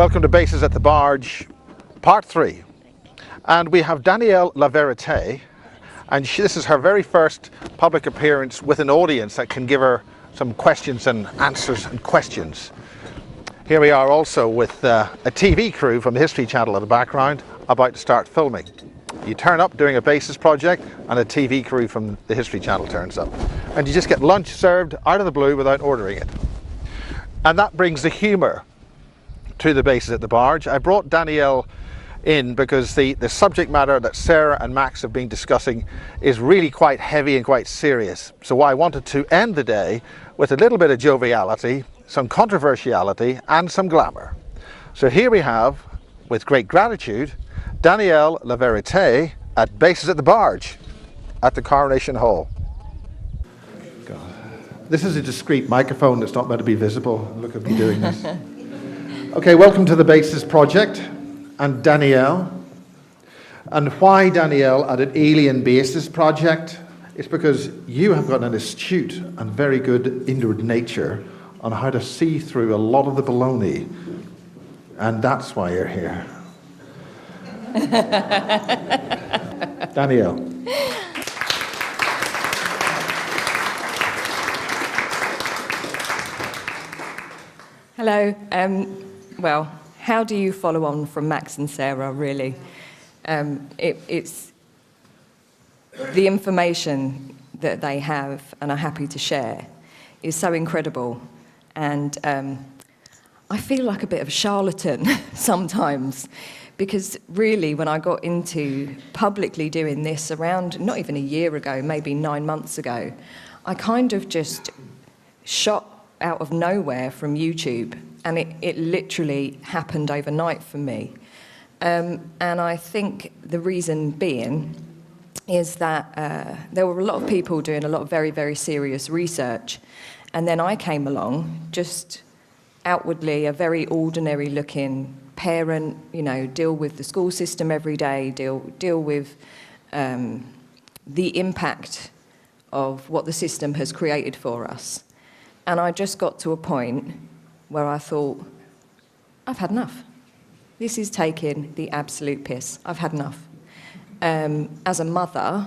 Welcome to Bases at the Barge, part 3. And we have Danielle Verite, and this is her very first public appearance with an audience that can give her some questions and answers and questions. Here we are also with a TV crew from the History Channel in the background about to start filming. You turn up doing a Bases project and a TV crew from the History Channel turns up. And you just get lunch served out of the blue without ordering it. And that brings the humour to the Bases at the Barge. I brought Danielle in because the subject matter that Sarah and Max have been discussing is really quite heavy and quite serious. So I wanted to end the day with a little bit of joviality, some controversiality and some glamour. So here we have, with great gratitude, Danielle Verite at Bases at the Barge at the Coronation Hall. God. This is a discreet microphone that's not meant to be visible. Look at me doing this. Okay, welcome to the Bases project and Danielle. And why Danielle at an alien bases project? It's because you have got an astute and very good inward nature on how to see through a lot of the baloney. And that's why you're here. Danielle. Hello. Well, how do you follow on from Max and Sarah, really? It's the information that they have and are happy to share is so incredible. And I feel like a bit of a charlatan sometimes, because really when I got into publicly doing this around, not even a year ago, maybe 9 months ago, I kind of just shot out of nowhere from YouTube, and it literally happened overnight for me. And I think the reason being is that there were a lot of people doing a lot of very, very serious research, and then I came along, just outwardly a very ordinary looking parent, you know, deal with the school system every day, deal with the impact of what the system has created for us. And I just got to a point where I thought, I've had enough. This is taking the absolute piss. I've had enough. As a mother,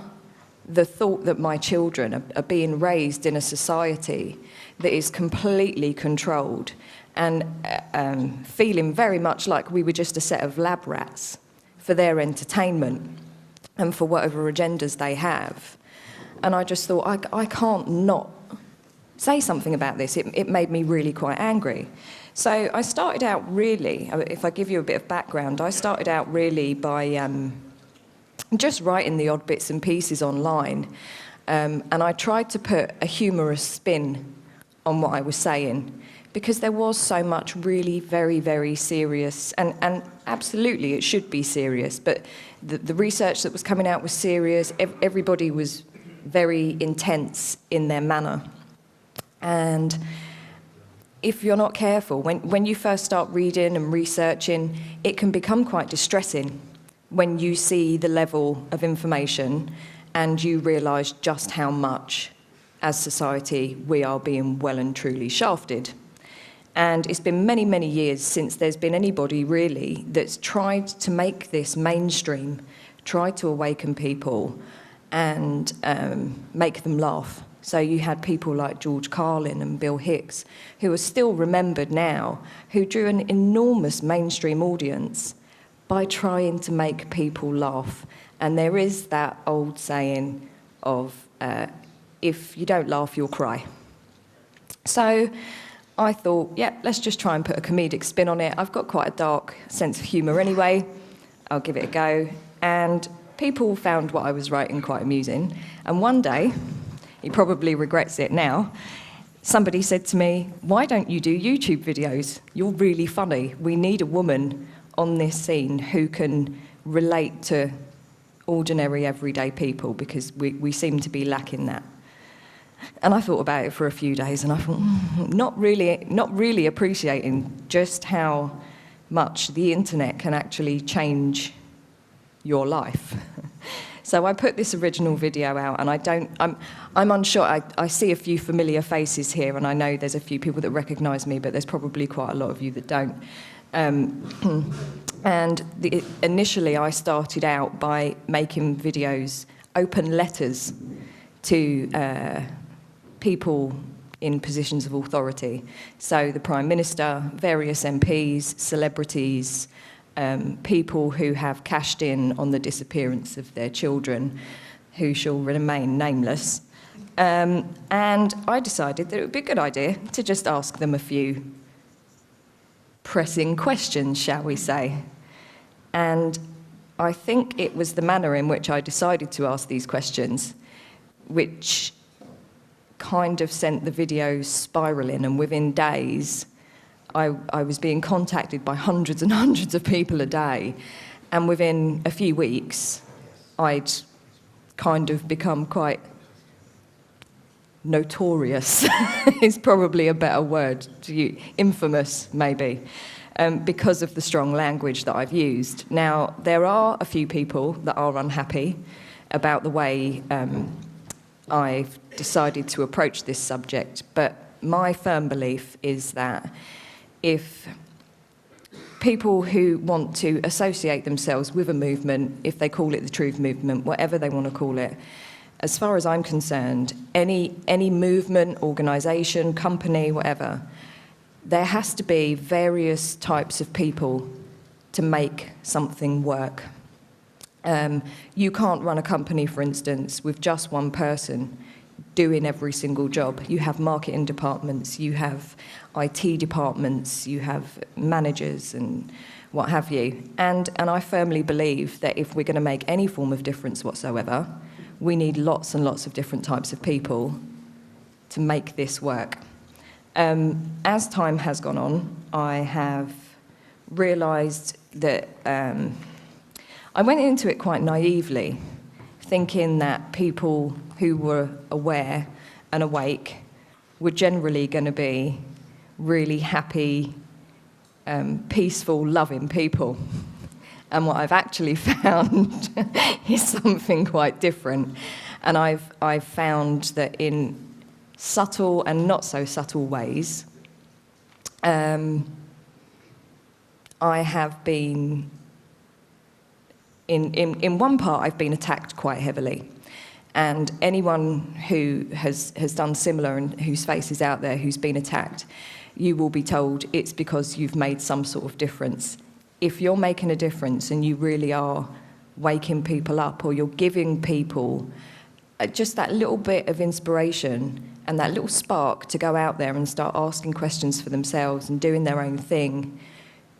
the thought that my children are being raised in a society that is completely controlled and feeling very much like we were just a set of lab rats for their entertainment and for whatever agendas they have. And I just thought, I can't not say something about this. It made me really quite angry. So I started out really, if I give you a bit of background, I started out really by just writing the odd bits and pieces online. And I tried to put a humorous spin on what I was saying, because there was so much really very, very serious, and absolutely it should be serious, but the research that was coming out was serious. Everybody was very intense in their manner. And if you're not careful, when you first start reading and researching, it can become quite distressing when you see the level of information and you realise just how much, as society, we are being well and truly shafted. And it's been many, many years since there's been anybody really that's tried to make this mainstream, tried to awaken people and make them laugh. So you had people like George Carlin and Bill Hicks, who are still remembered now, who drew an enormous mainstream audience by trying to make people laugh. And there is that old saying of, if you don't laugh, you'll cry. So I thought, yeah, let's just try and put a comedic spin on it. I've got quite a dark sense of humour anyway. I'll give it a go. And people found what I was writing quite amusing. And one day, he probably regrets it now, somebody said to me, why don't you do YouTube videos? You're really funny. We need a woman on this scene who can relate to ordinary, everyday people, because we seem to be lacking that. And I thought about it for a few days, and I thought, not really appreciating just how much the internet can actually change your life. So I put this original video out, and I'm unsure. I see a few familiar faces here, and I know there's a few people that recognise me, but there's probably quite a lot of you that don't. And initially I started out by making videos, open letters to people in positions of authority. So the Prime Minister, various MPs, celebrities, people who have cashed in on the disappearance of their children, who shall remain nameless. And I decided that it would be a good idea to just ask them a few pressing questions, shall we say. And I think it was the manner in which I decided to ask these questions which kind of sent the videos spiralling, and within days I was being contacted by hundreds and hundreds of people a day, and within a few weeks I'd kind of become quite notorious is probably a better word to use, infamous maybe, because of the strong language that I've used. Now, there are a few people that are unhappy about the way I've decided to approach this subject, but my firm belief is that if people who want to associate themselves with a movement, if they call it the Truth Movement, whatever they want to call it, as far as I'm concerned, any movement, organisation, company, whatever, there has to be various types of people to make something work. You can't run a company, for instance, with just one person doing every single job. You have marketing departments, you have IT departments, you have managers and what have you. And I firmly believe that if we're going to make any form of difference whatsoever, we need lots and lots of different types of people to make this work. As time has gone on, I have realised that I went into it quite naively, thinking that people who were aware and awake were generally going to be really happy, peaceful, loving people. And what I've actually found is something quite different. And I've found that in subtle and not so subtle ways, I have been, in one part, I've been attacked quite heavily. And anyone who has done similar and whose face is out there who's been attacked, you will be told it's because you've made some sort of difference. If you're making a difference and you really are waking people up, or you're giving people just that little bit of inspiration and that little spark to go out there and start asking questions for themselves and doing their own thing,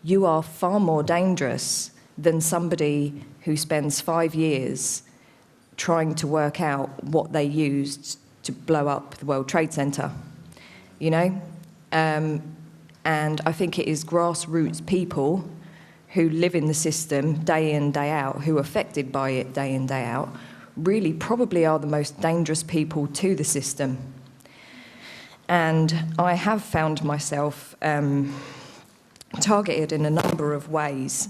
you are far more dangerous than somebody who spends 5 years trying to work out what they used to blow up the World Trade Center, you know? And I think it is grassroots people who live in the system day in, day out, who are affected by it day in, day out, really probably are the most dangerous people to the system. And I have found myself targeted in a number of ways,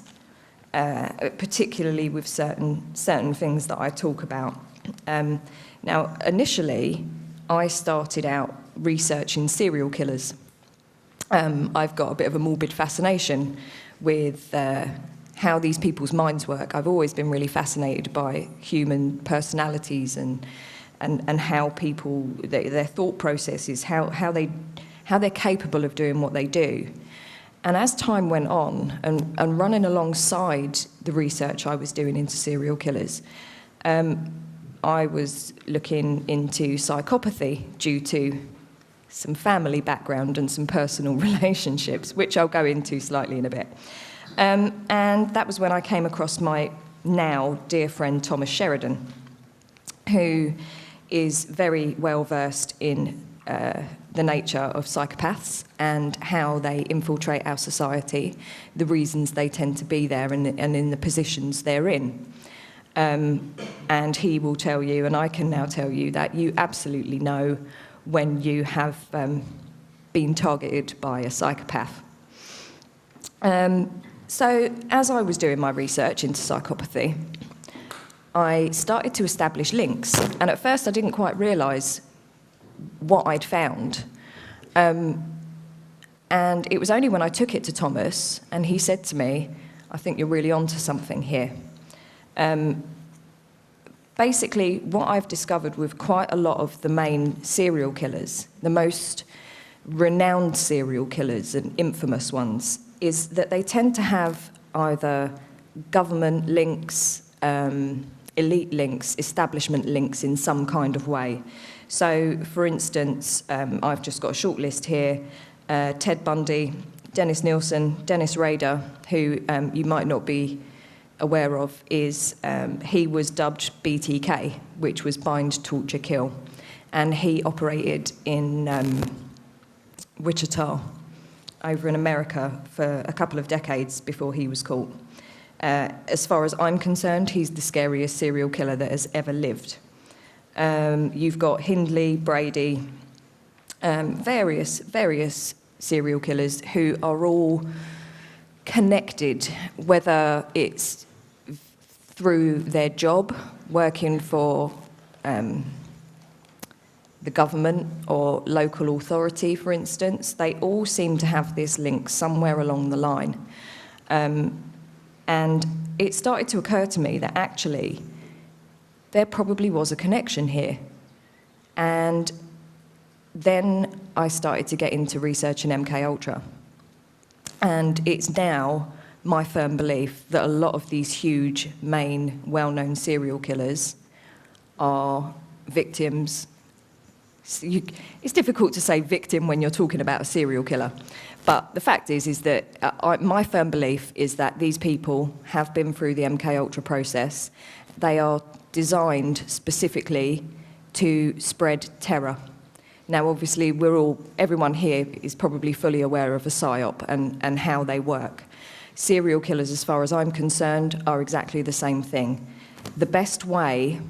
particularly with certain things that I talk about. Now, initially, I started out researching serial killers. I've got a bit of a morbid fascination with how these people's minds work. I've always been really fascinated by human personalities and how people, their thought processes, how they're capable of doing what they do. And as time went on, and running alongside the research I was doing into serial killers, I was looking into psychopathy due to some family background and some personal relationships, which I'll go into slightly in a bit. And that was when I came across my now dear friend Thomas Sheridan, who is very well versed in the nature of psychopaths and how they infiltrate our society, the reasons they tend to be there and in the positions they're in. And he will tell you, and I can now tell you, that you absolutely know when you have been targeted by a psychopath. So as I was doing my research into psychopathy, I started to establish links. And at first I didn't quite realise what I'd found. And it was only when I took it to Thomas and he said to me, I think you're really onto something here. Basically, what I've discovered with quite a lot of the main serial killers, the most renowned serial killers and infamous ones, is that they tend to have either government links, elite links, establishment links in some kind of way. So, for instance, I've just got a short list here. Ted Bundy, Dennis Nielsen, Dennis Rader, who you might not be aware of, he was dubbed BTK, which was Bind, Torture, Kill. And he operated in Wichita, over in America, for a couple of decades before he was caught. As far as I'm concerned, he's the scariest serial killer that has ever lived. You've got Hindley, Brady, various serial killers who are all connected, whether it's through their job, working for the government or local authority, for instance. They all seem to have this link somewhere along the line. And it started to occur to me that actually there probably was a connection here. And then I started to get into researching MK Ultra. And it's now my firm belief that a lot of these huge, main, well-known serial killers are victims. It's difficult to say victim when you're talking about a serial killer. But the fact is that my firm belief is that these people have been through the MK Ultra process. They are designed specifically to spread terror. Now, obviously, everyone here is probably fully aware of a PSYOP and how they work. Serial killers, as far as I'm concerned, are exactly the same thing. The best way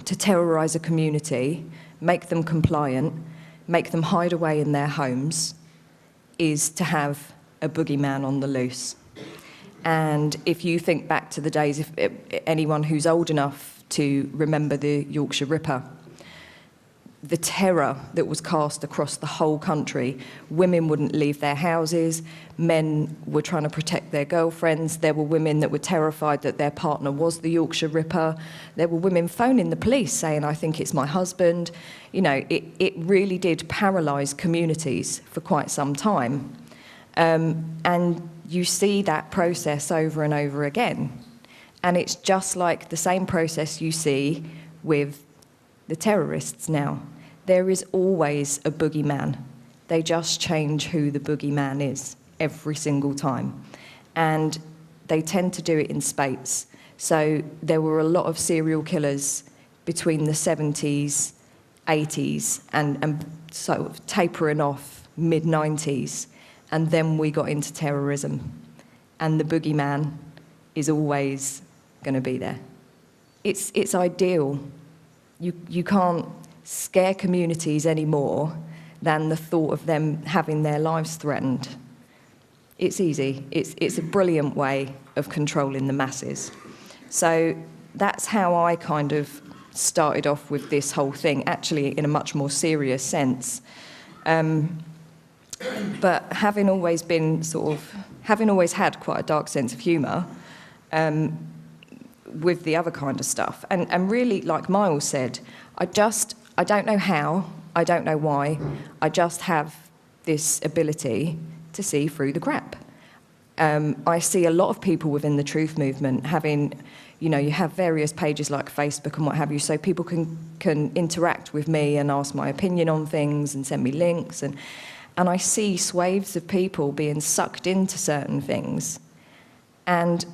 to terrorise a community, make them compliant, make them hide away in their homes, is to have a boogeyman on the loose. And if you think back to the days, if anyone who's old enough to remember the Yorkshire Ripper, the terror that was cast across the whole country. Women wouldn't leave their houses. Men were trying to protect their girlfriends. There were women that were terrified that their partner was the Yorkshire Ripper. There were women phoning the police saying, I think it's my husband. You know, it really did paralyse communities for quite some time. And you see that process over and over again. And it's just like the same process you see with the terrorists now. There is always a boogeyman. They just change who the boogeyman is every single time. And they tend to do it in spate. So there were a lot of serial killers between the 70s, 80s, and sort of tapering off mid-90s. And then we got into terrorism. And the boogeyman is always going to be there. It's ideal. You can't scare communities any more than the thought of them having their lives threatened. It's easy. It's a brilliant way of controlling the masses. So that's how I kind of started off with this whole thing, actually in a much more serious sense. But having always had quite a dark sense of humour, with the other kind of stuff. And really, like Miles said, I don't know how, I don't know why, I just have this ability to see through the crap. I see a lot of people within the truth movement having, you know, you have various pages like Facebook and what have you, so people can interact with me and ask my opinion on things and send me links. And I see swathes of people being sucked into certain things. And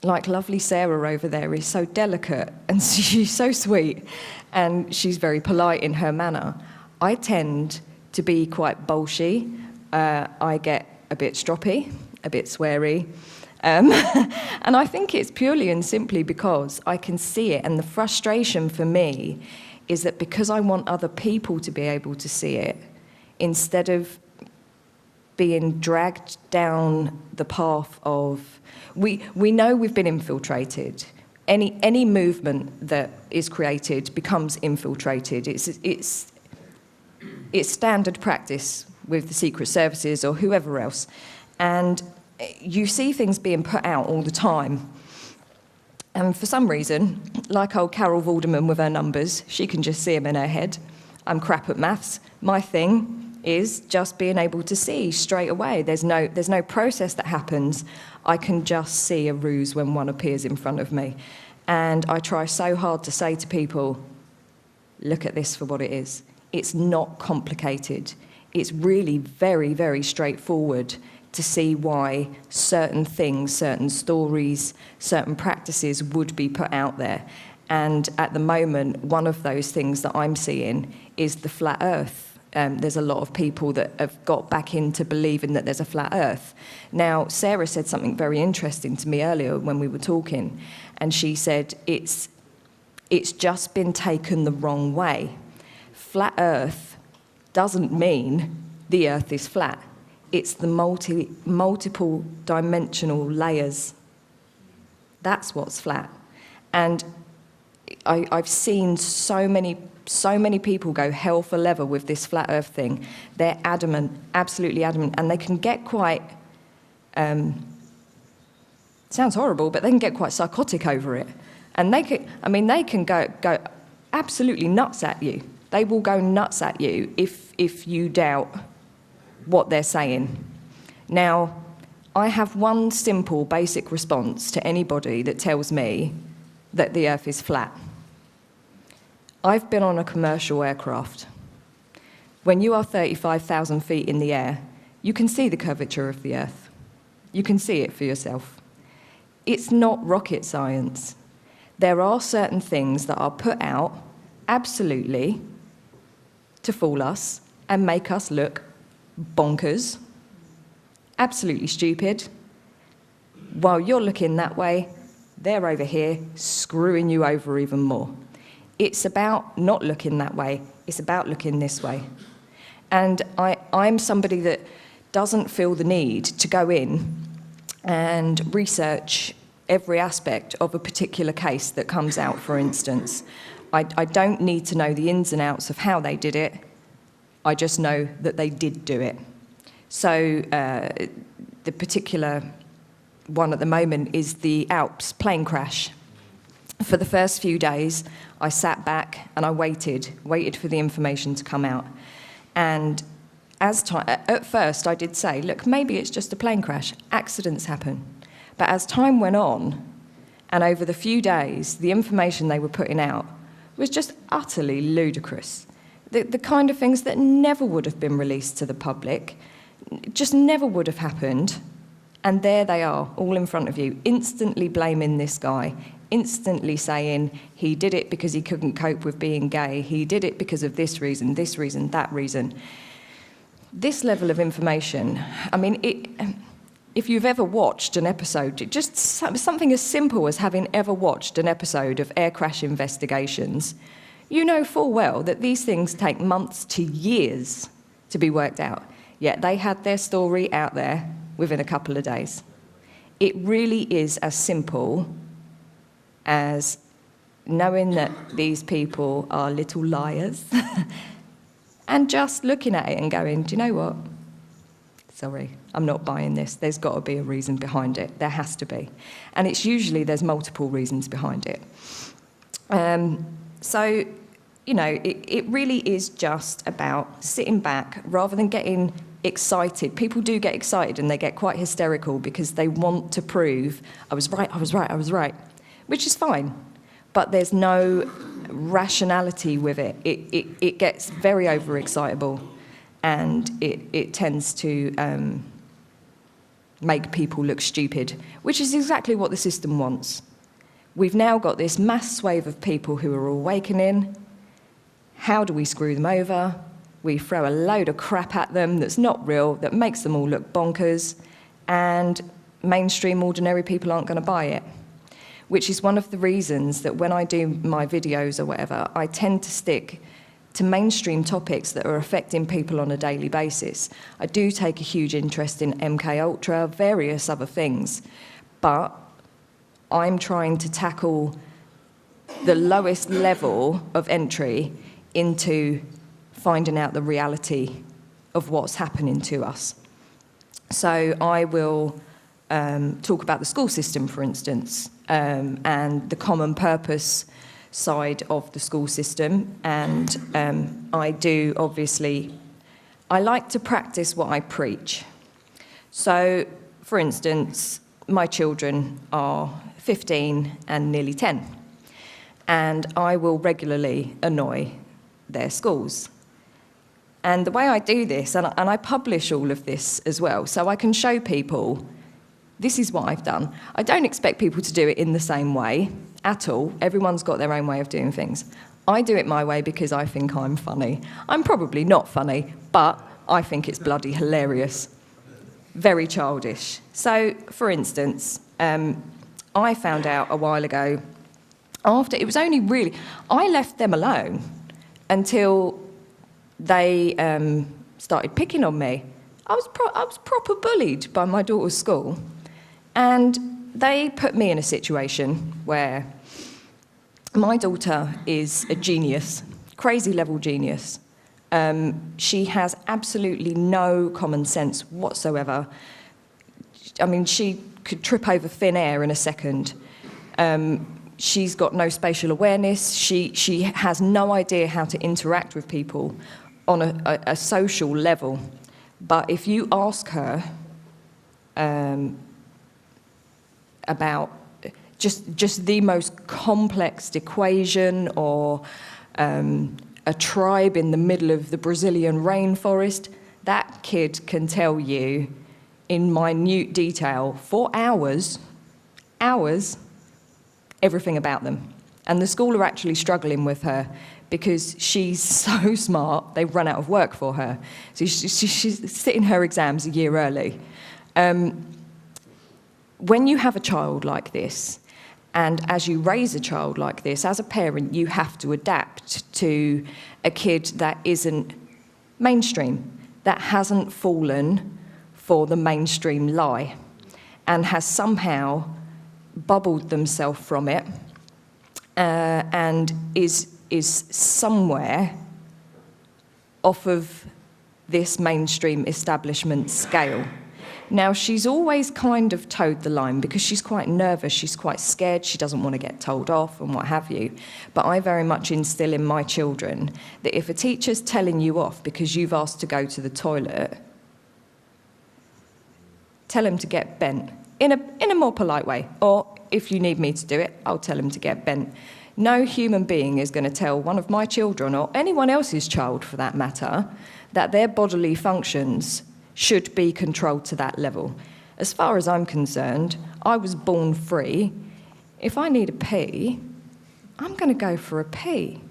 like lovely Sarah over there is so delicate and she's so sweet and she's very polite in her manner. I tend to be quite bolshy. I get a bit stroppy, a bit sweary. And I think it's purely and simply because I can see it. And the frustration for me is that because I want other people to be able to see it, instead of being dragged down the path of... We know we've been infiltrated. Any movement that is created becomes infiltrated. It's standard practice with the secret services or whoever else. And you see things being put out all the time. And for some reason, like old Carol Vorderman with her numbers, she can just see them in her head. I'm crap at maths. My thing is just being able to see straight away. There's no process that happens. I can just see a ruse when one appears in front of me. And I try so hard to say to people, look at this for what it is. It's not complicated. It's really very, very straightforward to see why certain things, certain stories, certain practices would be put out there. And at the moment, one of those things that I'm seeing is the flat earth. There's a lot of people that have got back into believing that there's a flat earth. Now, Sarah said something very interesting to me earlier when we were talking, and she said it's just been taken the wrong way. Flat earth doesn't mean the earth is flat. It's the multiple dimensional layers. That's what's flat. And I've seen so many people go hell for leather with this flat earth thing. They're adamant, absolutely adamant, and they can get quite, sounds horrible, but they can get quite psychotic over it. And they can go absolutely nuts at you. They will go nuts at you if you doubt what they're saying. Now, I have one simple, basic response to anybody that tells me that the earth is flat. I've been on a commercial aircraft. When you are 35,000 feet in the air, you can see the curvature of the earth. You can see it for yourself. It's not rocket science. There are certain things that are put out absolutely to fool us and make us look bonkers, absolutely stupid. While you're looking that way, they're over here screwing you over even more. It's about not looking that way. It's about looking this way. And I'm somebody that doesn't feel the need to go in and research every aspect of a particular case that comes out, for instance. I don't need to know the ins and outs of how they did it. I just know that they did do it. So the particular one at the moment is the Alps plane crash. For the first few days, I sat back and I waited for the information to come out. And at first I did say, look, maybe it's just a plane crash. Accidents happen. But as time went on, and over the few days, the information they were putting out was just utterly ludicrous. The kind of things that never would have been released to the public, just never would have happened. And there they are, all in front of you, instantly blaming this guy, instantly saying he did it because he couldn't cope with being gay, he did it because of this reason, that reason. This level of information, I mean, if you've ever watched an episode, just something as simple as having ever watched an episode of air crash investigations, you know full well that these things take months to years to be worked out. Yet they had their story out there within a couple of days. It really is as simple as knowing that these people are little liars and just looking at it and going, do you know what? Sorry, I'm not buying this. There's got to be a reason behind it. There has to be. And it's usually there's multiple reasons behind it. So, you know, it really is just about sitting back rather than getting excited. People do get excited and they get quite hysterical because they want to prove, I was right, which is fine. But there's no rationality with it. It gets very overexcitable and it tends to make people look stupid, which is exactly what the system wants. We've now got this mass swathe of people who are awakening. How do we screw them over? We throw a load of crap at them that's not real, that makes them all look bonkers, and mainstream ordinary people aren't going to buy it, which is one of the reasons that when I do my videos or whatever, I tend to stick to mainstream topics that are affecting people on a daily basis. I do take a huge interest in MK-Ultra, various other things, but I'm trying to tackle the lowest level of entry into finding out the reality of what's happening to us. So I will talk about the school system, for instance, and the common purpose side of the school system. And I do, obviously, I like to practice what I preach. So, for instance, my children are 15 and nearly 10, and I will regularly annoy their schools. And the way I do this, and I publish all of this as well, so I can show people, this is what I've done. I don't expect people to do it in the same way at all. Everyone's got their own way of doing things. I do it my way because I think I'm funny. I'm probably not funny, but I think it's bloody hilarious. Very childish. So, for instance, I found out a while ago, after, it was only really, I left them alone until they started picking on me. I was proper bullied by my daughter's school, and they put me in a situation where my daughter is a genius, crazy level genius. She has absolutely no common sense whatsoever. I mean, she could trip over thin air in a second. She's got no spatial awareness. She has no idea how to interact with people on a social level. But if you ask her about just the most complex equation, or a tribe in the middle of the Brazilian rainforest, that kid can tell you in minute detail for hours, everything about them. And the school are actually struggling with her because she's so smart, they've run out of work for her. So she's sitting her exams a year early. When you have a child like this, and as you raise a child like this, as a parent, you have to adapt to a kid that isn't mainstream, that hasn't fallen for the mainstream lie, and has somehow bubbled themselves from it, and is somewhere off of this mainstream establishment scale. Now, she's always kind of towed the line because she's quite nervous, she's quite scared, she doesn't want to get told off and what have you. But I very much instill in my children that if a teacher's telling you off because you've asked to go to the toilet, tell him to get bent in a more polite way. Or if you need me to do it, I'll tell him to get bent. No human being is going to tell one of my children, or anyone else's child for that matter, that their bodily functions should be controlled to that level. As far as I'm concerned, I was born free. If I need a pee, I'm going to go for a pee.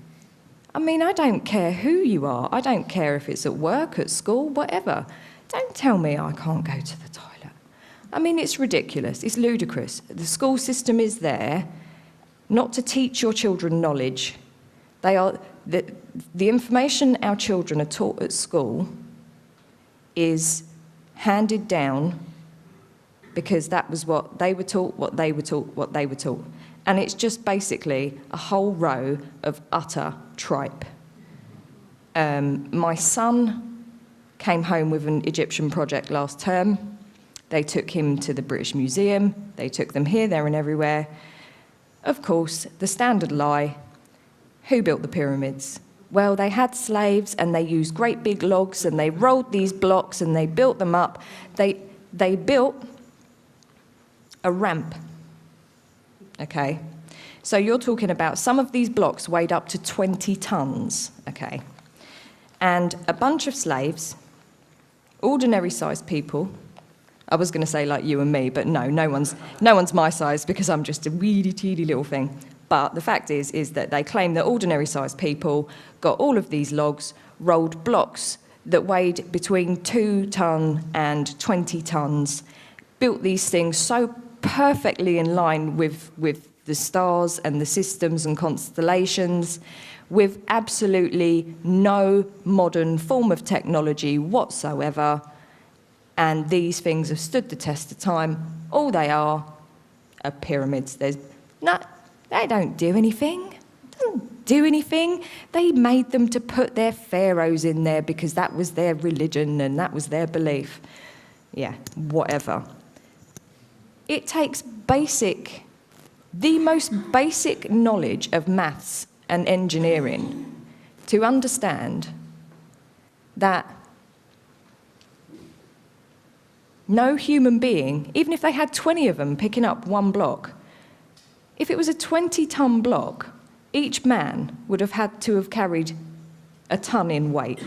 I mean, I don't care who you are. I don't care if it's at work, at school, whatever. Don't tell me I can't go to the toilet. I mean, it's ridiculous. It's ludicrous. The school system is there not to teach your children knowledge. They are the information our children are taught at school is handed down because that was what they were taught, what they were taught. And it's just basically a whole row of utter tripe. My son came home with an Egyptian project last term. They took him to the British Museum. They took them here, there and everywhere. Of course, the standard lie, who built the pyramids? Well, they had slaves and they used great big logs and they rolled these blocks and they built them up. They built a ramp, okay? So you're talking about some of these blocks weighed up to 20 tons, okay? And a bunch of slaves, ordinary-sized people. I was going to say like you and me, but no one's my size because I'm just a weedy-teedy little thing. But the fact is that they claim that ordinary-sized people got all of these logs, rolled blocks that weighed between 2 tons and 20 tons, built these things so perfectly in line with the stars and the systems and constellations, with absolutely no modern form of technology whatsoever. And these things have stood the test of time. All they are pyramids. There's not. They don't do anything. do anything. They made them to put their pharaohs in there because that was their religion and that was their belief. Yeah, whatever. It takes the most basic knowledge of maths and engineering to understand that no human being, even if they had 20 of them picking up one block, if it was a 20-ton block, each man would have had to have carried a ton in weight.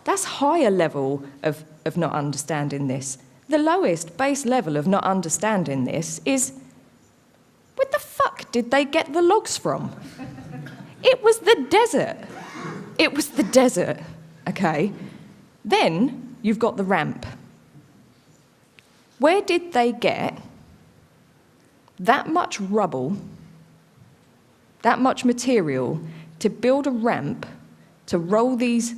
That's higher level of not understanding this. The lowest base level of not understanding this is, where the fuck did they get the logs from? It was the desert. It was the desert, okay? Then you've got the ramp. Where did they get that much rubble, that much material to build a ramp to roll these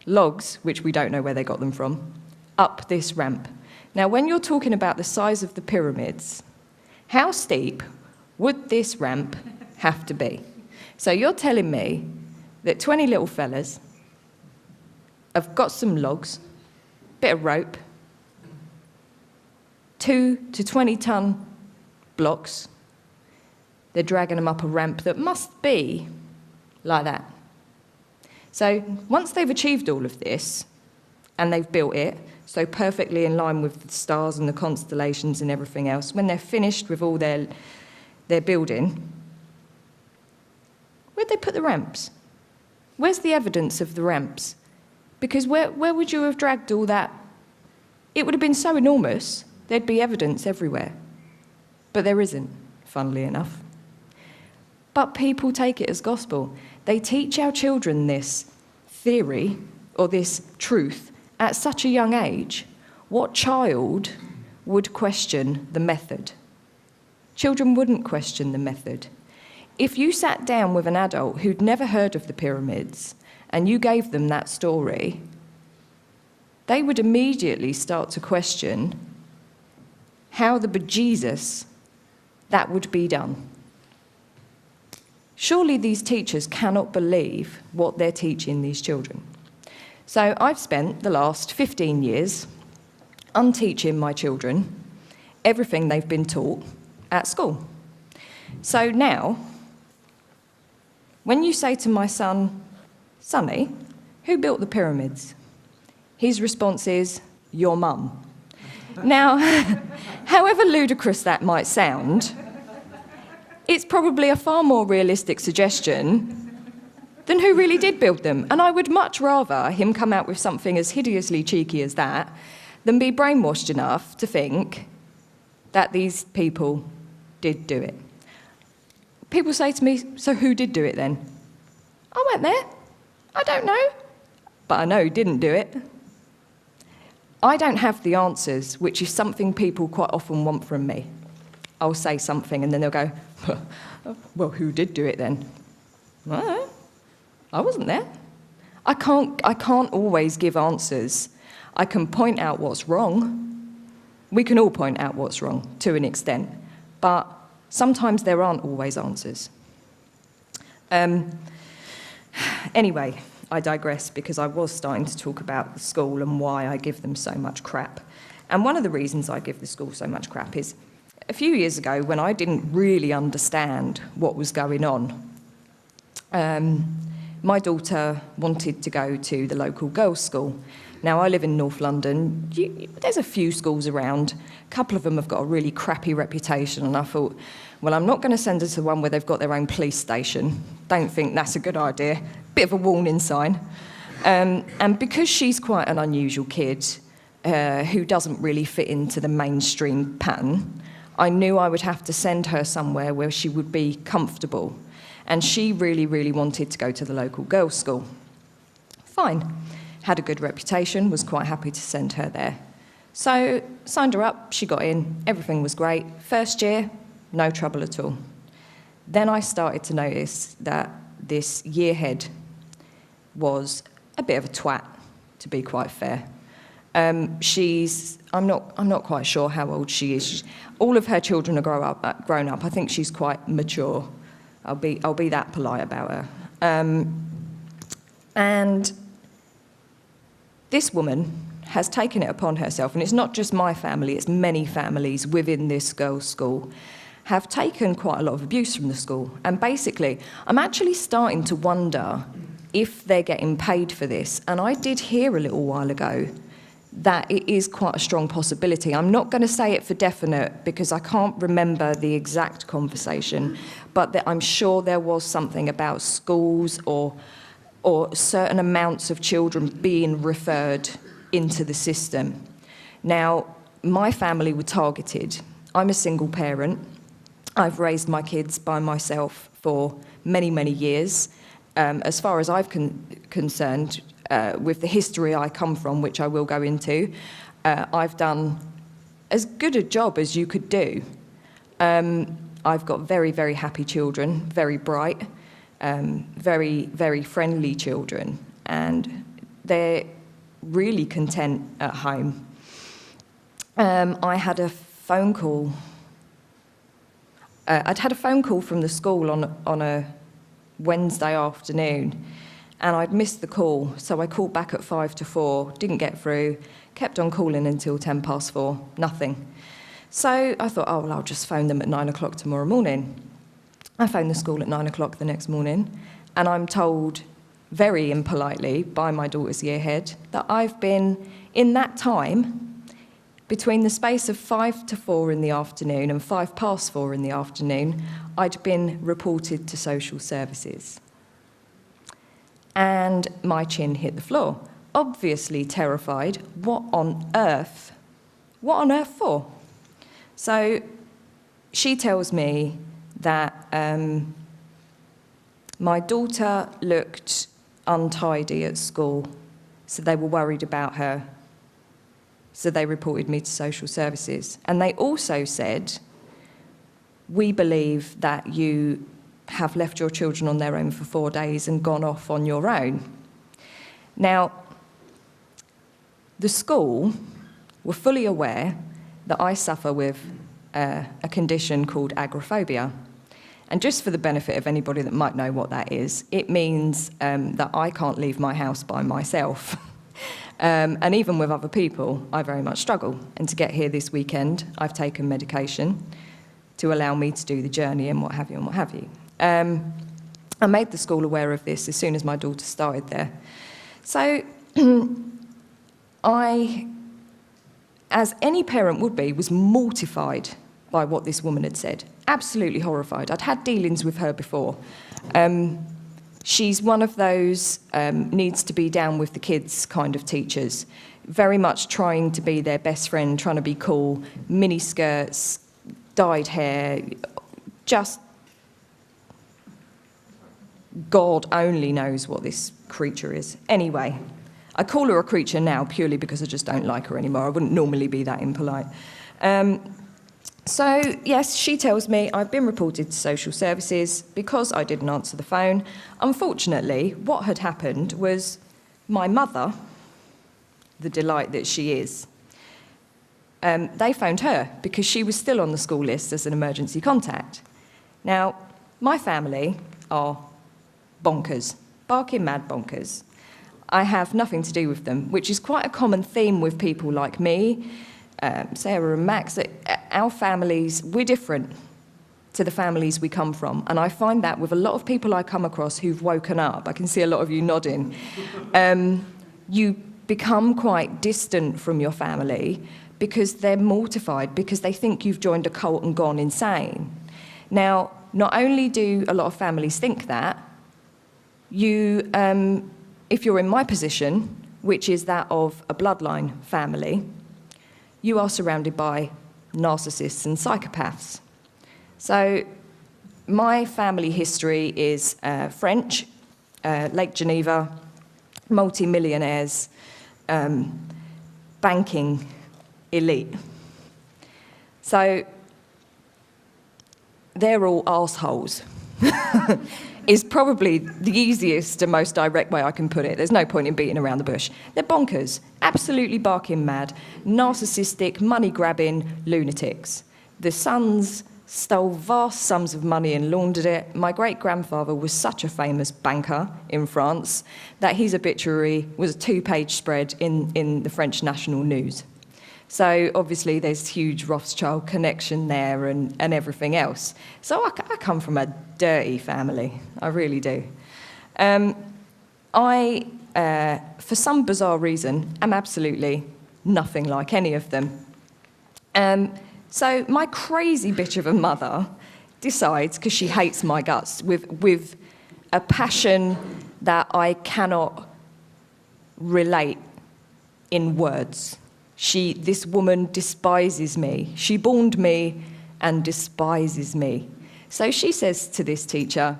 logs, which we don't know where they got them from, up this ramp? Now, when you're talking about the size of the pyramids, how steep would this ramp have to be? So you're telling me that 20 little fellas have got some logs, bit of rope, 2 to 20-ton blocks. They're dragging them up a ramp that must be like that. So once they've achieved all of this, and they've built it, so perfectly in line with the stars and the constellations and everything else, when they're finished with all their building, where'd they put the ramps? Where's the evidence of the ramps? Because where would you have dragged all that? It would have been so enormous, there'd be evidence everywhere. But there isn't, funnily enough. But people take it as gospel. They teach our children this theory, or this truth, at such a young age. What child would question the method? Children wouldn't question the method. If you sat down with an adult who'd never heard of the pyramids and you gave them that story, they would immediately start to question how the bejesus that would be done. Surely these teachers cannot believe what they're teaching these children. So I've spent the last 15 years unteaching my children everything they've been taught at school. So now, when you say to my son, "Sonny, who built the pyramids?" his response is, "Your mum." Now, however ludicrous that might sound, it's probably a far more realistic suggestion than who really did build them. And I would much rather him come out with something as hideously cheeky as that than be brainwashed enough to think that these people did do it. People say to me, "So who did do it then?" I went there. I don't know. But I know who didn't do it. I don't have the answers, which is something people quite often want from me. I'll say something and then they'll go, "Well, who did do it then?" I don't know. I wasn't there. I can't always give answers. I can point out what's wrong. We can all point out what's wrong to an extent, but sometimes there aren't always answers. Anyway, I digress because I was starting to talk about the school and why I give them so much crap. And one of the reasons I give the school so much crap is a few years ago when I didn't really understand what was going on, my daughter wanted to go to the local girls' school. Now, I live in North London. There's a few schools around. A couple of them have got a really crappy reputation, and I thought, well, I'm not going to send her to one where they've got their own police station. Don't think that's a good idea. Bit of a warning sign. And because she's quite an unusual kid who doesn't really fit into the mainstream pattern, I knew I would have to send her somewhere where she would be comfortable. And she really, really wanted to go to the local girls' school. Fine. Had a good reputation, was quite happy to send her there. So, signed her up, she got in, everything was great. First year, no trouble at all. Then I started to notice that this year head was a bit of a twat, to be quite fair. I'm not quite sure how old she is. All of her children are grown up. I think she's quite mature. I'll be that polite about her. And this woman has taken it upon herself, and it's not just my family, it's many families within this girls' school, have taken quite a lot of abuse from the school. And basically, I'm actually starting to wonder if they're getting paid for this. And I did hear a little while ago that it is quite a strong possibility. I'm not going to say it for definite because I can't remember the exact conversation, but that I'm sure there was something about schools or certain amounts of children being referred into the system. Now, my family were targeted. I'm a single parent. I've raised my kids by myself for many, many years. As far as I'm concerned, with the history I come from, which I will go into, I've done as good a job as you could do. I've got very, very happy children, very bright, very, very friendly children, and they're really content at home. I had a phone call. I'd had a phone call from the school on a Wednesday afternoon, and I'd missed the call, so I called back at 5 to 4, didn't get through, kept on calling until 10 past 4, nothing. So I thought, oh, well, I'll just phone them at 9 o'clock tomorrow morning. I phoned the school at 9 o'clock the next morning, and I'm told very impolitely by my daughter's year head that I've been, in that time, between the space of 5 to 4 in the afternoon and 5 past 4 in the afternoon, I'd been reported to social services. And my chin hit the floor. Obviously terrified. What on earth? What on earth for? So she tells me that my daughter looked untidy at school, so they were worried about her. So they reported me to social services. And they also said, we believe that you have left your children on their own for 4 days and gone off on your own. Now, the school were fully aware that I suffer with a condition called agoraphobia. And just for the benefit of anybody that might know what that is, it means that I can't leave my house by myself. And even with other people, I very much struggle. And to get here this weekend, I've taken medication to allow me to do the journey and what have you and what have you. I made the school aware of this as soon as my daughter started there. So I, as any parent would be, was mortified by what this woman had said. Absolutely horrified. I'd had dealings with her before. She's one of those needs to be down with the kids kind of teachers, very much trying to be their best friend, trying to be cool, mini skirts, dyed hair, just God only knows what this creature is. Anyway, I call her a creature now purely because I just don't like her anymore. I wouldn't normally be that impolite. So, yes, she tells me I've been reported to social services because I didn't answer the phone. Unfortunately, what had happened was my mother, the delight that she is, they phoned her because she was still on the school list as an emergency contact. Now, my family are bonkers, barking mad bonkers. I have nothing to do with them, which is quite a common theme with people like me, Sarah and Max. Our families, we're different to the families we come from. And I find that with a lot of people I come across who've woken up, I can see a lot of you nodding, you become quite distant from your family because they're mortified, because they think you've joined a cult and gone insane. Now, not only do a lot of families think that, you, if you're in my position, which is that of a bloodline family, you are surrounded by narcissists and psychopaths. So my family history is French, Lake Geneva, multi-millionaires, banking elite. So they're all arseholes. is probably the easiest and most direct way I can put it. There's no point in beating around the bush. They're bonkers, absolutely barking mad, narcissistic, money-grabbing lunatics. The sons stole vast sums of money and laundered it. My great-grandfather was such a famous banker in France that his obituary was a 2-page spread in the French national news. So obviously there's huge Rothschild connection there and everything else. So I come from a dirty family, I really do. I, for some bizarre reason, am absolutely nothing like any of them. So my crazy bitch of a mother decides, because she hates my guts, with a passion that I cannot relate in words. This woman despises me. She borned me and despises me. So she says to this teacher,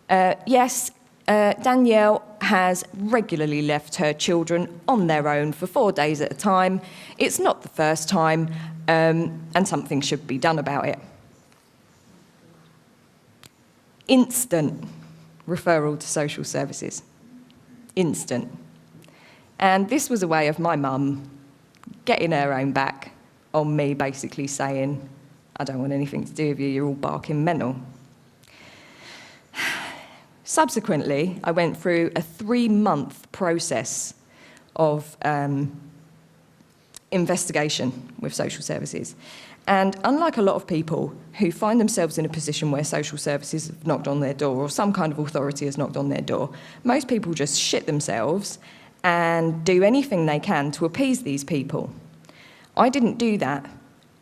yes, Danielle has regularly left her children on their own for 4 days at a time. It's not the first time, and something should be done about it. Instant referral to social services. Instant. And this was a way of my mum getting her own back on me, basically saying, I don't want anything to do with you, you're all barking mental. Subsequently, I went through a 3-month process of investigation with social services. And unlike a lot of people who find themselves in a position where social services have knocked on their door or some kind of authority has knocked on their door, most people just shit themselves and do anything they can to appease these people. I didn't do that.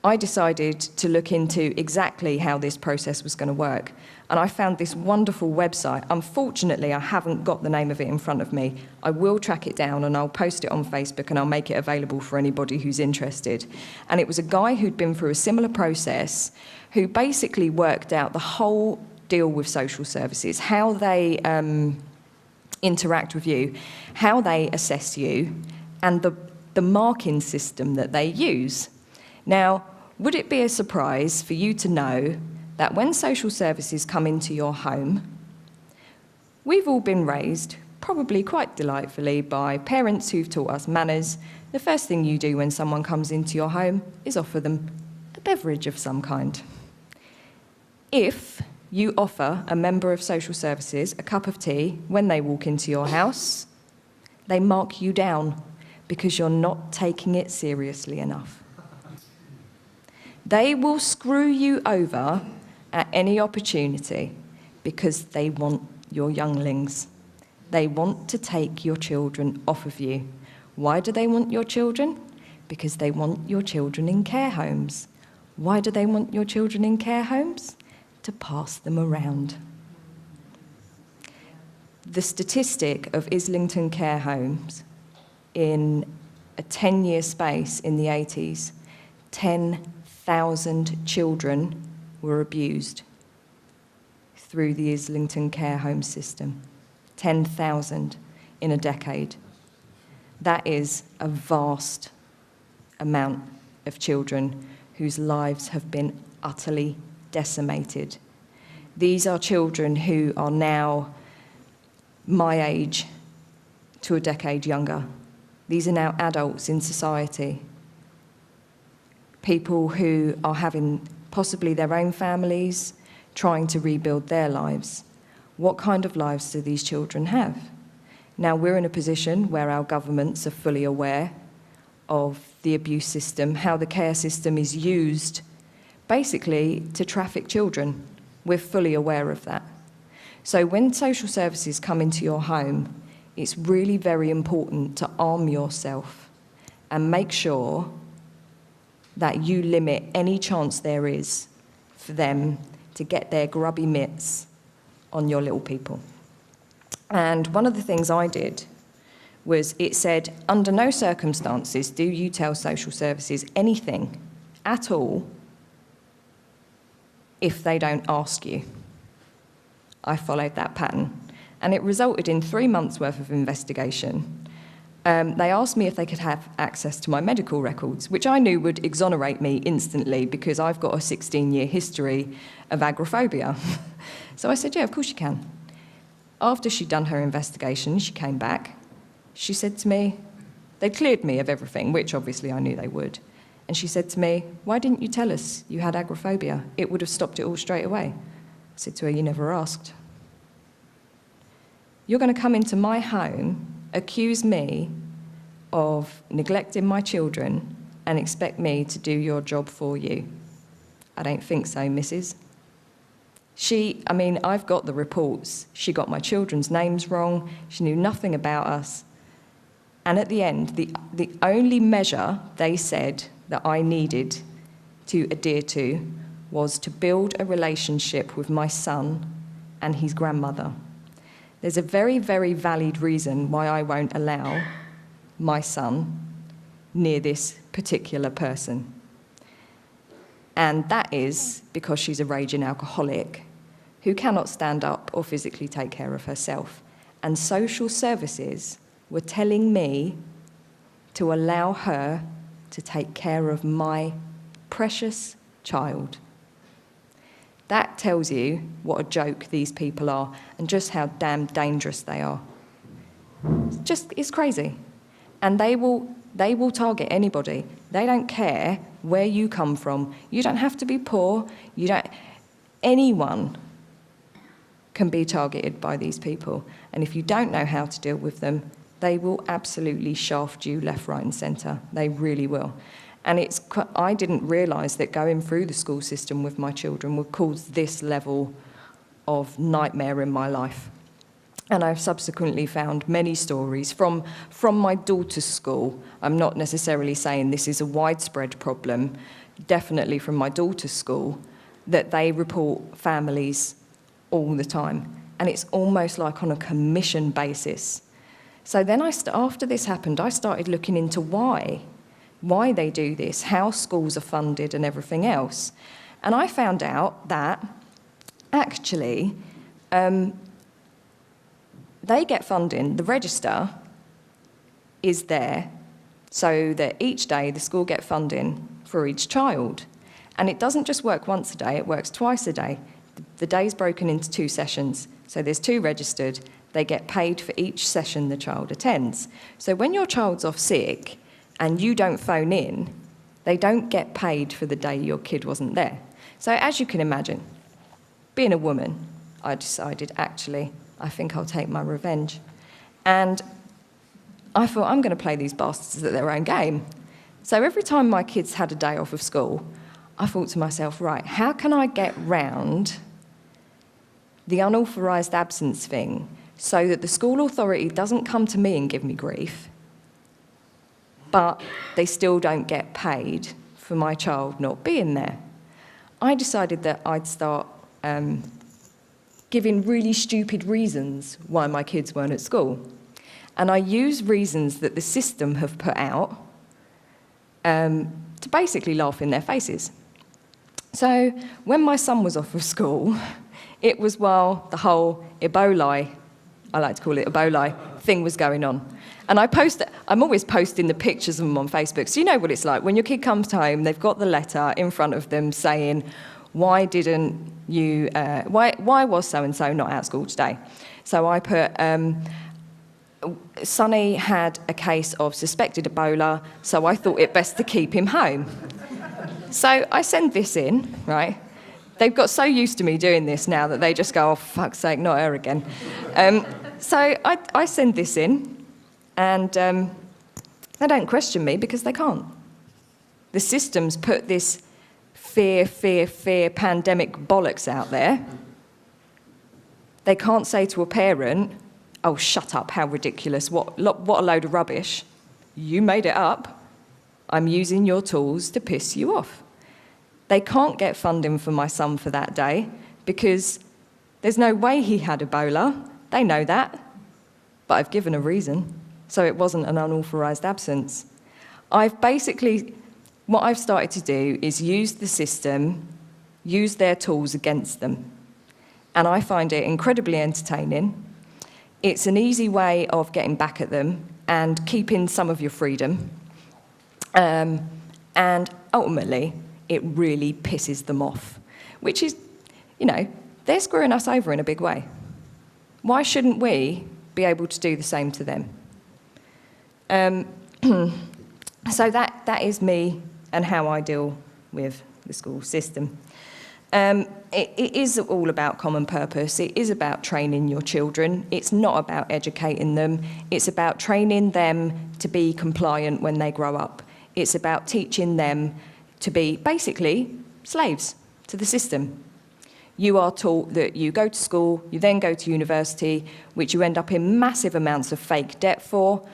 I decided to look into exactly how this process was going to work. And I found this wonderful website. Unfortunately, I haven't got the name of it in front of me. I will track it down and I'll post it on Facebook and I'll make it available for anybody who's interested. And it was a guy who'd been through a similar process who basically worked out the whole deal with social services, how they interact with you, how they assess you, and the marking system that they use. Now, would it be a surprise for you to know that when social services come into your home, we've all been raised, probably quite delightfully, by parents who've taught us manners. The first thing you do when someone comes into your home is offer them a beverage of some kind. If you offer a member of social services a cup of tea when they walk into your house, they mark you down because you're not taking it seriously enough. They will screw you over at any opportunity because they want your younglings. They want to take your children off of you. Why do they want your children? Because they want your children in care homes. Why do they want your children in care homes? To pass them around. The statistic of Islington care homes in a 10-year space in the 80s, 10,000 children were abused through the Islington care home system. 10,000 in a decade. That is a vast amount of children whose lives have been utterly decimated. These are children who are now my age to a decade younger. These are now adults in society. People who are having possibly their own families, trying to rebuild their lives. What kind of lives do these children have? Now, we're in a position where our governments are fully aware of the abuse system, how the care system is used basically to traffic children. We're fully aware of that. So when social services come into your home, it's really very important to arm yourself and make sure that you limit any chance there is for them to get their grubby mitts on your little people. And one of the things I did was it said, under no circumstances do you tell social services anything at all if they don't ask you. I followed that pattern, and it resulted in 3 months' worth of investigation. They asked me if they could have access to my medical records, which I knew would exonerate me instantly because I've got a 16-year history of agoraphobia. So I said, yeah, of course you can. after she'd done her investigation, she came back. She said to me, they'd cleared me of everything, which obviously I knew they would. And she said to me, why didn't you tell us you had agoraphobia? It would have stopped it all straight away. I said to her, you never asked. You're going to come into my home, accuse me of neglecting my children, and expect me to do your job for you. I don't think so, missus. I've got the reports. She got my children's names wrong. She knew nothing about us. And at the end, the only measure they said that I needed to adhere to was to build a relationship with my son and his grandmother. There's a very, very valid reason why I won't allow my son near this particular person. And that is because she's a raging alcoholic who cannot stand up or physically take care of herself. And social services were telling me to allow her to take care of my precious child. That tells you what a joke these people are and just how damn dangerous they are. It's crazy. And they will target anybody. They don't care where you come from. You don't have to be poor. Anyone can be targeted by these people. And if you don't know how to deal with them, they will absolutely shaft you left, right and centre. They really will. And I didn't realise that going through the school system with my children would cause this level of nightmare in my life. And I've subsequently found many stories from my daughter's school. I'm not necessarily saying this is a widespread problem, definitely from my daughter's school, that they report families all the time. And it's almost like on a commission basis. So then after this happened, I started looking into why they do this, how schools are funded and everything else. And I found out that actually they get funding. The register is there so that each day the school get funding for each child. And it doesn't just work once a day, it works twice a day. The day's broken into 2 sessions. So there's 2 registered. They get paid for each session the child attends. So when your child's off sick and you don't phone in, they don't get paid for the day your kid wasn't there. So as you can imagine, being a woman, I decided, actually, I think I'll take my revenge. And I thought, I'm going to play these bastards at their own game. So every time my kids had a day off of school, I thought to myself, right, how can I get round the unauthorised absence thing so that the school authority doesn't come to me and give me grief, but they still don't get paid for my child not being there? I decided that I'd start giving really stupid reasons why my kids weren't at school. And I use reasons that the system have put out to basically laugh in their faces. So when my son was off of school, it was while the whole Ebola, I like to call it Ebola, thing was going on. And I'm always posting the pictures of them on Facebook. So you know what it's like. When your kid comes home, they've got the letter in front of them saying, why was so-and-so not at school today? So I put, Sonny had a case of suspected Ebola, so I thought it best to keep him home. So I send this in, right? They've got so used to me doing this now that they just go, oh, for fuck's sake, not her again. So I send this in, and they don't question me because they can't. The system's put this fear pandemic bollocks out there. They can't say to a parent, oh, shut up, how ridiculous, what a load of rubbish. You made it up. I'm using your tools to piss you off. They can't get funding for my son for that day because there's no way he had Ebola. They know that. But I've given a reason, so it wasn't an unauthorised absence. What I've started to do is use the system, use their tools against them. And I find it incredibly entertaining. It's an easy way of getting back at them and keeping some of your freedom. And ultimately, it really pisses them off, which is, they're screwing us over in a big way. Why shouldn't we be able to do the same to them? So that is me and how I deal with the school system. It is all about common purpose. It is about training your children. It's not about educating them. It's about training them to be compliant when they grow up. It's about teaching them to be basically slaves to the system. You are taught that you go to school, you then go to university, which you end up in massive amounts of fake debt for,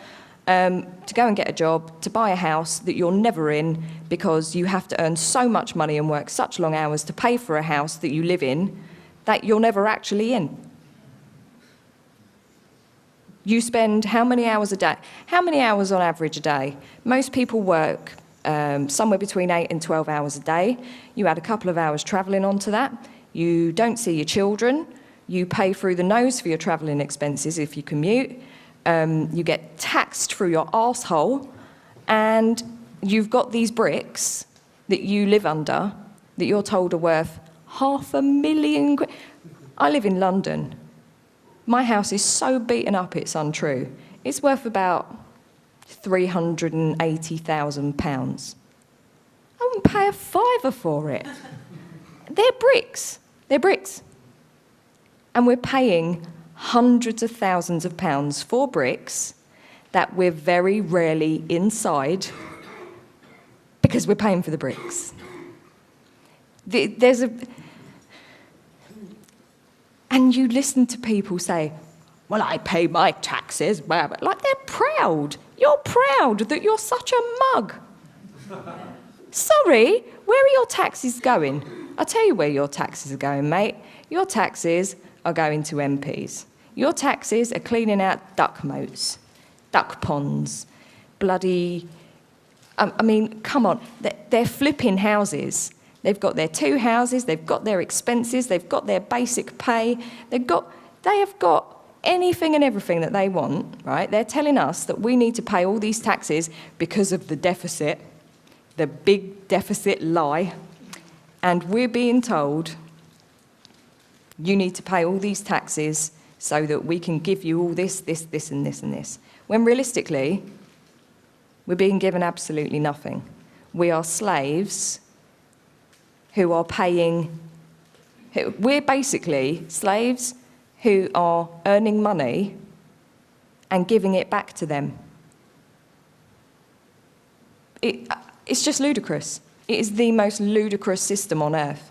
to go and get a job, to buy a house that you're never in because you have to earn so much money and work such long hours to pay for a house that you live in that you're never actually in. You spend how many hours a day? How many hours on average a day? Most people work somewhere between 8 and 12 hours a day. You add a couple of hours travelling onto that. You don't see your children. You pay through the nose for your travelling expenses if you commute. You get taxed through your arsehole, and you've got these bricks that you live under that you're told are worth £500,000. I live in London. My house is so beaten up it's untrue. It's worth about £380,000. I wouldn't pay a fiver for it. They're bricks. They're bricks. And we're paying hundreds of thousands of pounds for bricks that we're very rarely inside because we're paying for the bricks. And you listen to people say, well, I pay my taxes, blah, blah. Like they're proud. You're proud that you're such a mug. Sorry, where are your taxes going? I'll tell you where your taxes are going, mate. Your taxes are going to MPs. Your taxes are cleaning out duck moats, duck ponds, bloody... I mean, come on. They're flipping houses. They've got their 2 houses, they've got their expenses, they've got their basic pay, they have got anything and everything that they want, right? They're telling us that we need to pay all these taxes because of the deficit, the big deficit lie, and we're being told you need to pay all these taxes so that we can give you all this, this, and this, and this. When realistically, we're being given absolutely nothing. We are slaves who are paying... We're basically slaves who are earning money and giving it back to them. It's just ludicrous. It is the most ludicrous system on earth.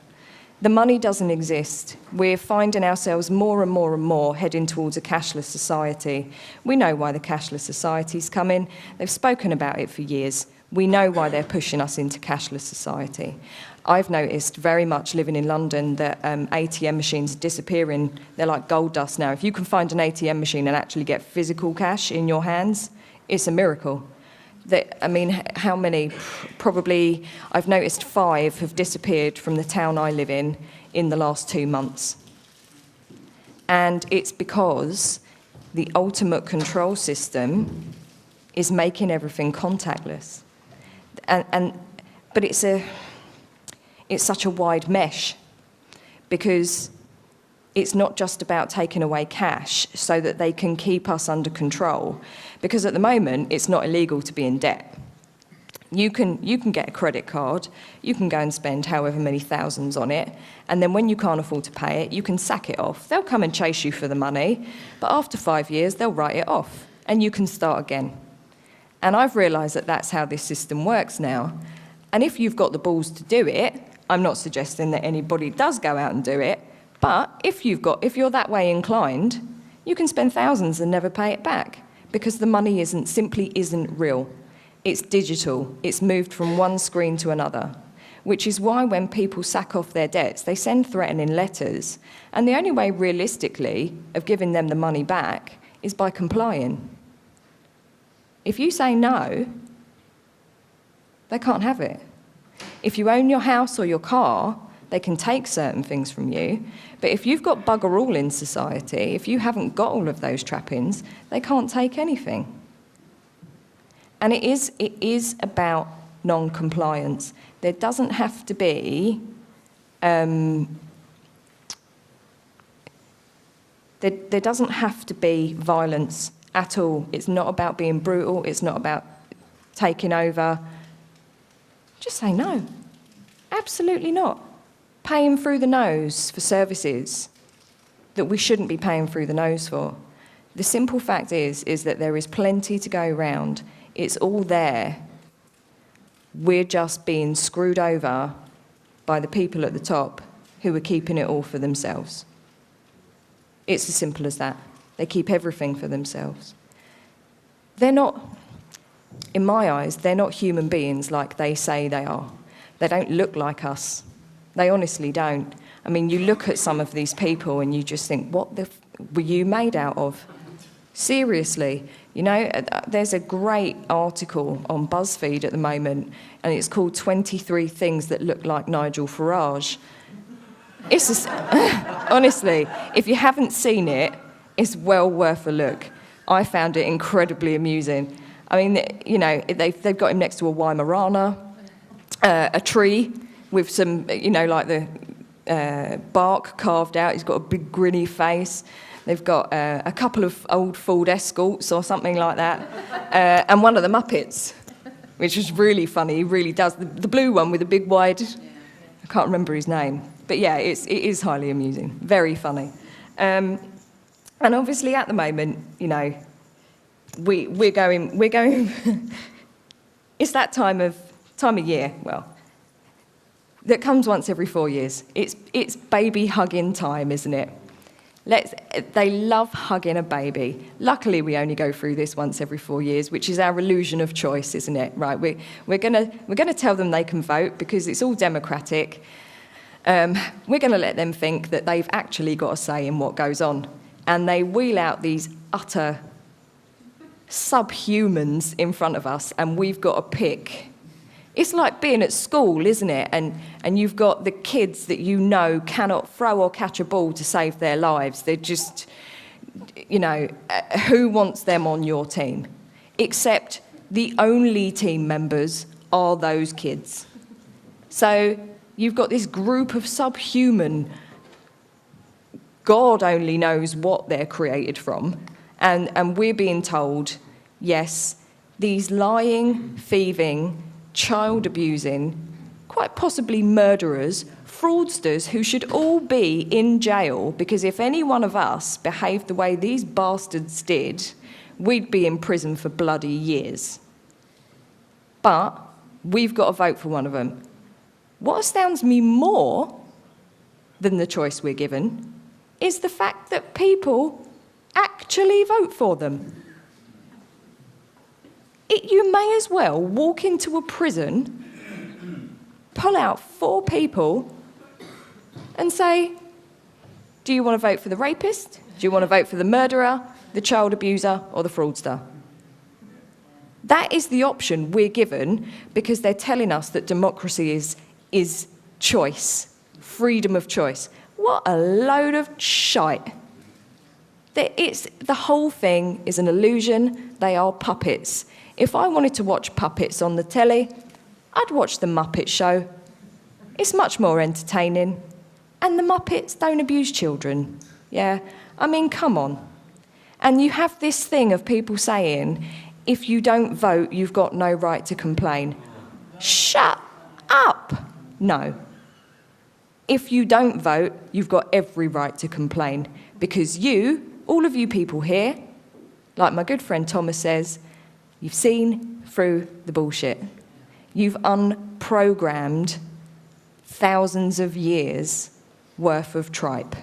The money doesn't exist. We're finding ourselves more and more and more heading towards a cashless society. We know why the cashless society's coming. They've spoken about it for years. We know why they're pushing us into cashless society. I've noticed very much living in London that ATM machines are disappearing. They're like gold dust now. If you can find an ATM machine and actually get physical cash in your hands, it's a miracle. I mean, how many? Probably, I've noticed 5 have disappeared from the town I live in the last 2 months. And it's because the ultimate control system is making everything contactless. But it's such a wide mesh because it's not just about taking away cash so that they can keep us under control. Because at the moment, it's not illegal to be in debt. You can get a credit card, you can go and spend however many thousands on it, and then when you can't afford to pay it, you can sack it off. They'll come and chase you for the money, but after 5 years, they'll write it off, and you can start again. And I've realised that that's how this system works now. And if you've got the balls to do it, I'm not suggesting that anybody does go out and do it, but if you're that way inclined, you can spend thousands and never pay it back because the money simply isn't real. It's digital. It's moved from one screen to another, which is why when people sack off their debts, they send threatening letters. And the only way realistically of giving them the money back is by complying. If you say no, they can't have it. If you own your house or your car, they can take certain things from you. But if you've got bugger all in society, if you haven't got all of those trappings, they can't take anything. And it is about non-compliance. There doesn't have to be... there's There doesn't have to be violence at all. It's not about being brutal. It's not about taking over. Just say no. Absolutely not. Paying through the nose for services that we shouldn't be paying through the nose for. The simple fact is that there is plenty to go round. It's all there. We're just being screwed over by the people at the top who are keeping it all for themselves. It's as simple as that. They keep everything for themselves. They're not, in my eyes, they're not human beings like they say they are. They don't look like us. They honestly don't. I mean, you look at some of these people and you just think, what the were you made out of? Seriously. You know, there's a great article on BuzzFeed at the moment, and it's called 23 Things That Look Like Nigel Farage. It's just, honestly, if you haven't seen it, it's well worth a look. I found it incredibly amusing. I mean, you know, they've got him next to a Weimaraner, a tree with some, you know, like the bark carved out. He's got a big grinny face. They've got a couple of old Ford Escorts or something like that, and one of the Muppets, which was really funny. He really does. The blue one with the big wide, I can't remember his name. But yeah, it is highly amusing, very funny. And obviously at the moment, you know, we're going, it's that time of year, well, that comes once every 4 years. It's baby hugging time, isn't it? They love hugging a baby. Luckily, we only go through this once every 4 years, which is our illusion of choice, isn't it? Right? We're gonna tell them they can vote because it's all democratic. We're going to let them think that they've actually got a say in what goes on, and they wheel out these utter subhumans in front of us, and we've got to pick. It's like being at school, isn't it? And you've got the kids that you know cannot throw or catch a ball to save their lives. They're just, you know, who wants them on your team? Except the only team members are those kids. So you've got this group of subhuman, God only knows what they're created from, and we're being told, yes, these lying, thieving, child-abusing, quite possibly murderers, fraudsters who should all be in jail, because if any one of us behaved the way these bastards did, we'd be in prison for bloody years. But we've got to vote for one of them. What astounds me more than the choice we're given is the fact that people actually vote for them. You may as well walk into a prison, pull out 4 people and say, do you want to vote for the rapist? Do you want to vote for the murderer, the child abuser, or the fraudster? That is the option we're given because they're telling us that democracy is choice, freedom of choice. What a load of shite. The whole thing is an illusion. They are puppets. If I wanted to watch puppets on the telly, I'd watch The Muppet Show. It's much more entertaining. And the Muppets don't abuse children. Yeah, I mean, come on. And you have this thing of people saying, if you don't vote, you've got no right to complain. Shut up. No. If you don't vote, you've got every right to complain. Because you, all of you people here, like my good friend Thomas says, you've seen through the bullshit. You've unprogrammed thousands of years worth of tripe.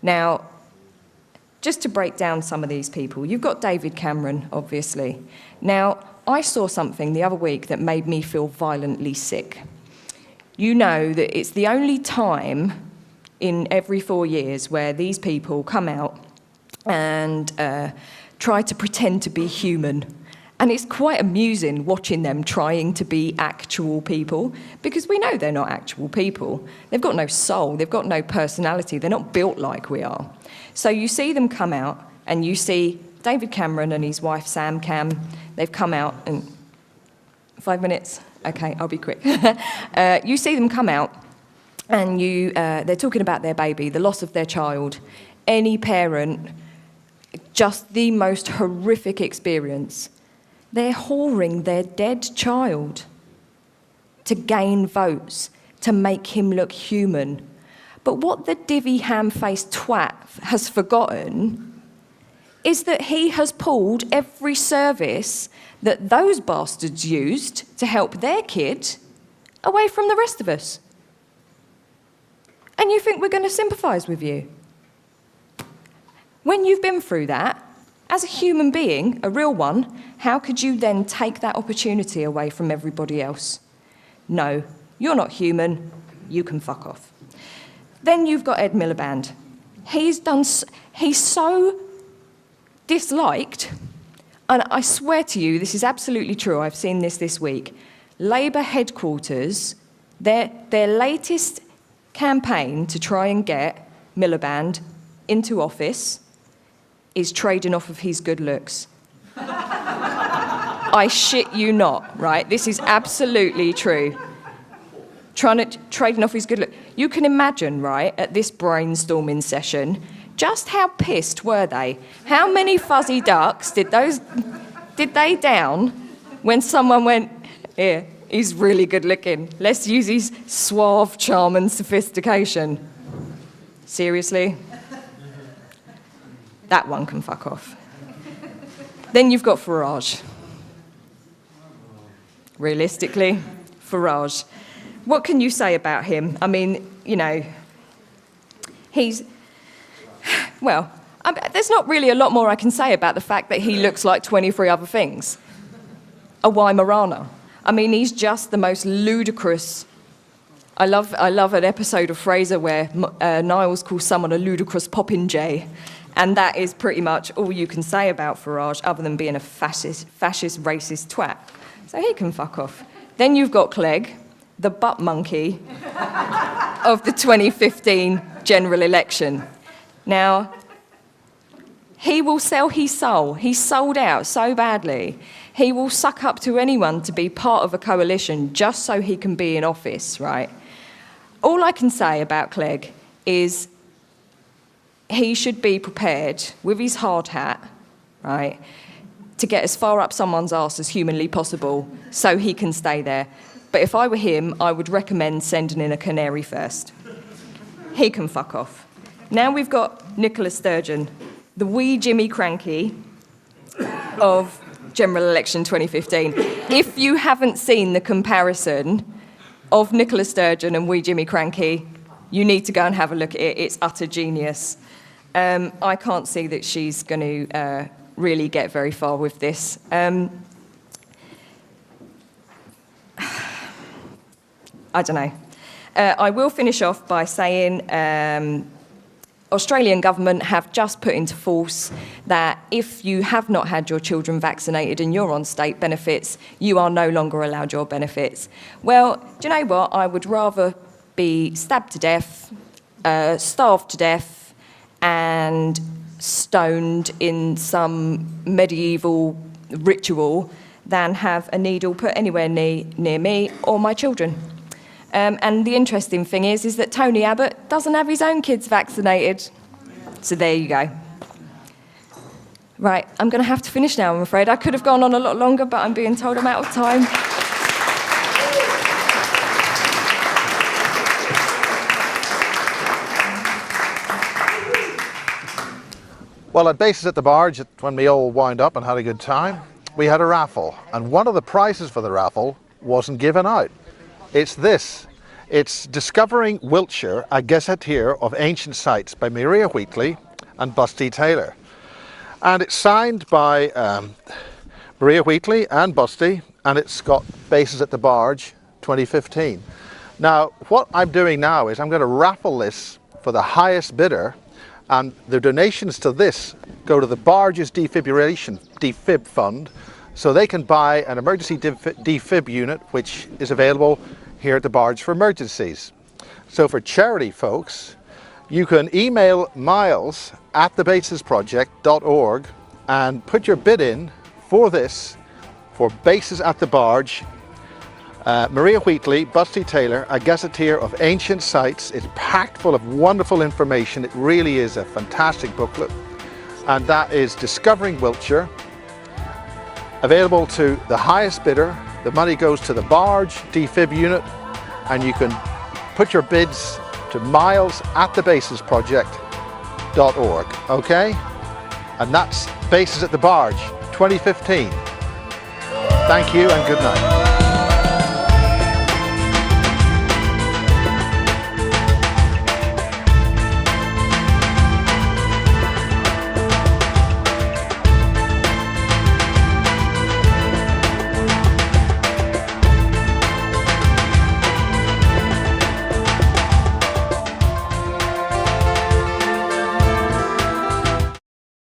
Now, just to break down some of these people, you've got David Cameron, obviously. Now, I saw something the other week that made me feel violently sick. You know that it's the only time in every 4 years where these people come out and try to pretend to be human. And it's quite amusing watching them trying to be actual people, because we know they're not actual people. They've got no soul, they've got no personality, they're not built like we are. So you see them come out, and you see David Cameron and his wife Sam Cam, they've come out, and 5 minutes? Okay, I'll be quick. You see them come out, and they're talking about their baby, the loss of their child, any parent just the most horrific experience. They're whoring their dead child to gain votes, to make him look human. But what the divvy ham-faced twat has forgotten is that he has pulled every service that those bastards used to help their kid away from the rest of us. And you think we're going to sympathise with you? When you've been through that, as a human being, a real one, how could you then take that opportunity away from everybody else? No, you're not human, you can fuck off. Then you've got Ed Miliband. He's so disliked, and I swear to you, this is absolutely true, I've seen this week. Labour headquarters, their latest campaign to try and get Miliband into office is trading off of his good looks. I shit you not, right? This is absolutely true. Trading off his good look. You can imagine, right, at this brainstorming session, just how pissed were they? How many fuzzy ducks did they down when someone went, here, he's really good looking. Let's use his suave charm and sophistication. Seriously? That one can fuck off. Then you've got Farage. Realistically, Farage. What can you say about him? I mean, you know, there's not really a lot more I can say about the fact that he looks like 23 other things. A Weimaraner. I mean, he's just the most ludicrous. I love an episode of Frasier where Niles calls someone a ludicrous popinjay. And that is pretty much all you can say about Farage, other than being a fascist, racist twat. So he can fuck off. Then you've got Clegg, the butt monkey of the 2015 general election. Now, he will sell his soul. He's sold out so badly. He will suck up to anyone to be part of a coalition just so he can be in office, right? All I can say about Clegg is he should be prepared with his hard hat, right, to get as far up someone's arse as humanly possible so he can stay there. But if I were him, I would recommend sending in a canary first. He can fuck off. Now we've got Nicola Sturgeon, the wee Jimmy Cranky of general election 2015. If you haven't seen the comparison of Nicola Sturgeon and wee Jimmy Cranky, you need to go and have a look at it. It's utter genius. I can't see that she's going to really get very far with this. I don't know. I will finish off by saying Australian government have just put into force that if you have not had your children vaccinated and you're on state benefits, you are no longer allowed your benefits. Well, do you know what? I would rather be stabbed to death, starved to death, and stoned in some medieval ritual than have a needle put anywhere near me or my children. And the interesting thing is that Tony Abbott doesn't have his own kids vaccinated. So there you go. Right, I'm going to have to finish now, I'm afraid. I could have gone on a lot longer, but I'm being told I'm out of time. Well, at Bases at the Barge, when we all wound up and had a good time, we had a raffle. And one of the prizes for the raffle wasn't given out. It's this. It's Discovering Wiltshire, a gazetteer of ancient sites by Maria Wheatley and Busty Taylor. And it's signed by Maria Wheatley and Busty, and it's got Bases at the Barge 2015. Now, what I'm doing now is I'm going to raffle this for the highest bidder, and the donations to this go to the Barge's defib fund, so they can buy an emergency defib unit, which is available here at the Barge for emergencies. So for charity folks, you can email miles@thebasesproject.org and put your bid in for this, for Bases at the Barge Maria Wheatley, Busty Taylor, a gazetteer of ancient sites. It's packed full of wonderful information. It really is a fantastic booklet. And that is Discovering Wiltshire. Available to the highest bidder. The money goes to the Barge defib unit, and you can put your bids to miles@thebasesproject.org, okay? And that's Bases at the Barge 2015. Thank you and good night.